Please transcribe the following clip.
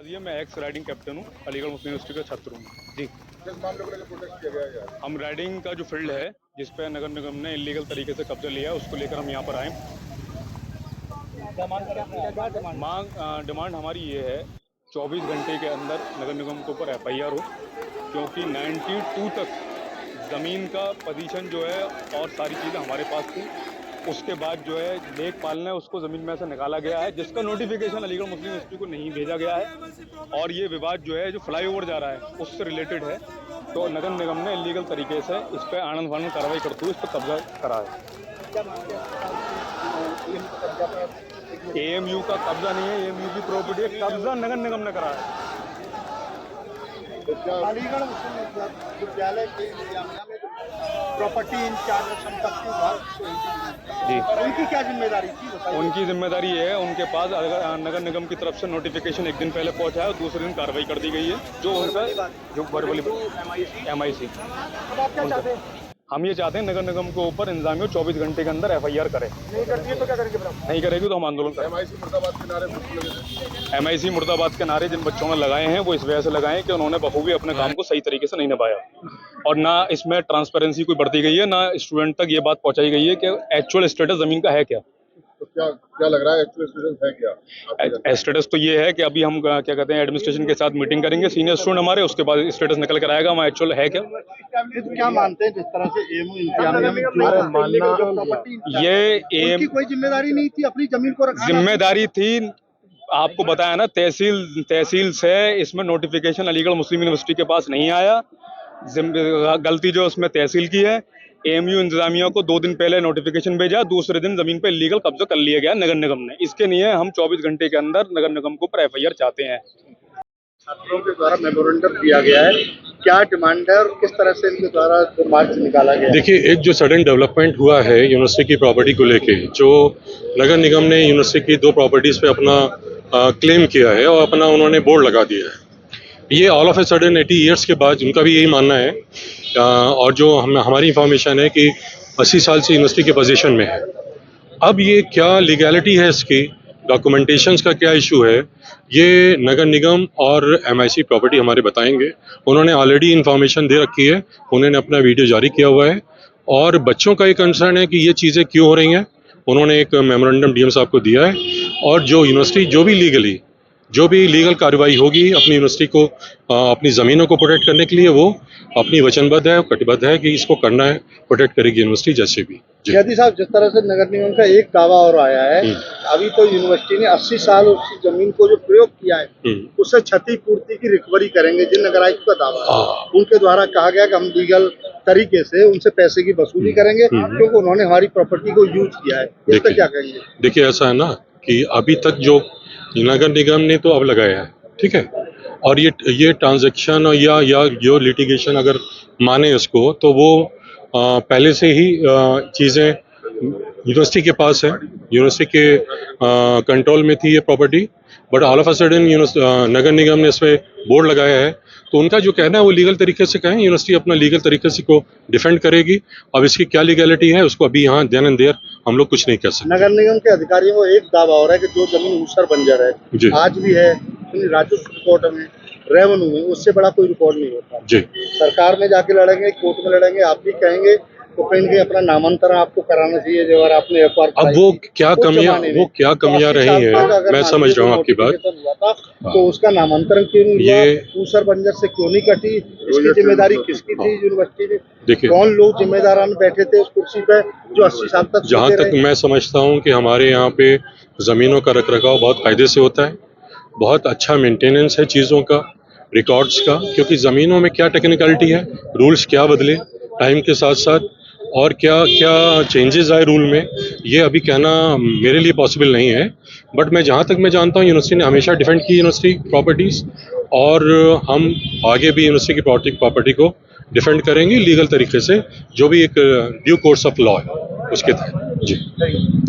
ये मैं x riding captain हूँ, अलीगढ़ मुस्लिम यूनिवर्सिटी का छात्र हूँ जी। किस मामले को लेकर प्रोटेस्ट किया गया है यार? हम राइडिंग का जो फील्ड है जिस पे नगर निगम ने इलीगल तरीके से कब्जा लिया है उसको लेकर हम यहाँ पर आए। डिमांड हमारी ये है 24 घंटे के अंदर नगर निगम के ऊपर FIR हो, क्योंकि 92 तक ज़मीन का पोजीशन जो है और सारी चीज़ें हमारे पास थी। उसके बाद जो है लेखपाल ने उसको ज़मीन में से निकाला गया है, जिसका नोटिफिकेशन अलीगढ़ मुस्लिम यूनिवर्सिटी को नहीं भेजा गया है। और ये विवाद जो है जो फ्लाईओवर जा रहा है उससे रिलेटेड है, तो नगर निगम ने इलीगल तरीके से इस पर आनंद फानंद कार्रवाई करते हुए इस पर कब्जा करा है। AMU का कब्जा नहीं है, AMU की प्रॉपर्टी है, कब्जा नगर निगम ने करा है। अलीगढ़ मुस्लिम विद्यालय के प्रॉपर्टी इंचार्ज संपत्ति जी, उनकी क्या जिम्मेदारी थी बताइए? उनकी जिम्मेदारी ये है, उनके पास अगर नगर निगम की तरफ से नोटिफिकेशन एक दिन पहले पहुंचा है और दूसरे दिन कार्रवाई कर दी गई है, जो उनका जो वर्बली MIC। हम ये चाहते हैं नगर निगम के ऊपर इंतजामिया 24 घंटे के अंदर FIR करे। नहीं करती है तो क्या करेंगे? नहीं करेगी तो हम आंदोलन करेंगे। MIC मुर्दाबाद के नारे जिन बच्चों ने लगाए हैं वो इस वजह से लगाए हैं कि उन्होंने बखूबी अपने काम को सही तरीके से नहीं निभाया, और ना इसमें ट्रांसपेरेंसी कोई बढ़ती गई है, ना स्टूडेंट तक ये बात पहुंचाई गई है कि एक्चुअल स्टेटस जमीन का है क्या। तो क्या लग रहा है एक्चुअल स्टेटस है क्या? स्टेटस तो ये है कि अभी हम क्या कहते हैं एडमिनिस्ट्रेशन के साथ मीटिंग करेंगे सीनियर स्टूडेंट हमारे, उसके बाद स्टेटस निकल कर आएगा वहाँ एक्चुअल है क्या। तो क्या मानते हैं जिस तरह से AMU ये कोई जिम्मेदारी नहीं थी, अपनी जमीन को रखना जिम्मेदारी थी, आपको बताया ना, तहसील से इसमें नोटिफिकेशन अलीगढ़ मुस्लिम यूनिवर्सिटी के पास नहीं आया। गलती जो उसमें तहसील की है, AMU इंतजामिया को 2 दिन पहले नोटिफिकेशन भेजा, दूसरे दिन जमीन पे इलीगल कब्जा कर लिया गया नगर निगम ने। इसके लिए हम 24 घंटे के अंदर नगर निगम को ऊपर FIR चाहते हैं। छात्रों के द्वारा मेमोरेंडम दिया गया है, क्या डिमांड है और किस तरह से इनके द्वारा मार्च निकाला गया? देखिए, एक जो सडन डेवलपमेंट हुआ है यूनिवर्सिटी की प्रॉपर्टी को लेके, जो नगर निगम ने यूनिवर्सिटी की 2 प्रॉपर्टीज पे अपना क्लेम किया है और अपना उन्होंने बोर्ड लगा दिया है। ये all of a sudden 80 years के बाद उनका भी यही मानना है, और जो हमारी इंफॉर्मेशन है कि 80 साल से यूनिवर्सिटी के पोजीशन में है। अब ये क्या लीगैलिटी है इसकी, डॉक्यूमेंटेशंस का क्या इशू है, ये नगर निगम और MIC प्रॉपर्टी हमारे बताएंगे। उन्होंने ऑलरेडी इन्फॉर्मेशन दे रखी है, उन्होंने अपना वीडियो जारी किया हुआ है, और बच्चों का ये कंसर्न है कि ये चीज़ें क्यों हो रही हैं। उन्होंने एक मेमोरेंडम DM साहब को दिया है, और जो यूनिवर्सिटी जो भी लीगल कार्रवाई होगी अपनी यूनिवर्सिटी को अपनी ज़मीनों को प्रोटेक्ट करने के लिए, वो अपनी वचनबद्ध है, कटिबद्ध है कि इसको करना है, प्रोटेक्ट करेगी यूनिवर्सिटी जैसे भी। यदि साहब, जिस तरह से नगर निगम का एक दावा और आया है, अभी तो यूनिवर्सिटी ने 80 साल उस जमीन को जो प्रयोग किया है उससे क्षतिपूर्ति की रिकवरी करेंगे, जिन नगर आयुक्त का दावा है उनके द्वारा कहा गया कि हम लीगल तरीके से उनसे पैसे की वसूली करेंगे क्योंकि उन्होंने हमारी प्रॉपर्टी को यूज किया है। इस पर क्या कहेंगे? देखिए, ऐसा है ना कि अभी तक जो नगर निगम ने तो अब लगाया है, ठीक है, और ये ट्रांजैक्शन या जो लिटिगेशन अगर माने उसको, तो वो पहले से ही चीज़ें यूनिवर्सिटी के पास है, यूनिवर्सिटी के कंट्रोल में थी ये property, but all of a sudden नगर निगम ने इस पर बोर्ड लगाया है। तो उनका जो कहना है वो लीगल तरीके से कहें, यूनिवर्सिटी अपना लीगल तरीके से को डिफेंड करेगी। अब इसकी क्या लीगैलिटी है उसको अभी यहाँ देन एंड देयर हम लोग कुछ नहीं कर सकते। नगर निगम के अधिकारियों को एक दावा हो रहा है कि जो जमीन ऊसर बंजर है, आज भी है, राजस्व रिकॉर्ड में, रेवेन्यू में, उससे बड़ा कोई रिकॉर्ड नहीं होता जी। सरकार में जाके लड़ेंगे, कोर्ट में लड़ेंगे, आप भी कहेंगे तो कहेंगे अपना नामांतरण आपको कराना चाहिए जो बार आपने एक बार। अब वो क्या कमियां रही हैं, मैं समझ रहा हूँ आपकी बात। तो उसका नामांतरण क्यों नहीं हुआ, ऊसर बंजर से क्यों नहीं कटी, इसकी जिम्मेदारी किसकी थी? यूनिवर्सिटी ने, देखिए, कौन लोग जिम्मेदारान बैठे थे उस कुर्सी पे जो 80 साल तक? जहाँ तक मैं समझता हूँ कि हमारे यहाँ पे ज़मीनों का रखरखाव बहुत कायदे से होता है, बहुत अच्छा मेंटेनेंस है चीज़ों का, रिकॉर्ड्स का, क्योंकि ज़मीनों में क्या टेक्निकलिटी है, रूल्स क्या बदले टाइम के साथ साथ, और क्या क्या चेंजेस आए रूल में, ये अभी कहना मेरे लिए पॉसिबल नहीं है। बट मैं जहाँ तक मैं जानता हूँ यूनिवर्सिटी ने हमेशा डिफेंड की यूनिवर्सिटी प्रॉपर्टीज़, और हम आगे भी यूनिवर्सिटी की प्रॉपर्टी को डिफेंड करेंगे लीगल तरीके से, जो भी एक ड्यू कोर्स ऑफ लॉ है उसके तहत। जी।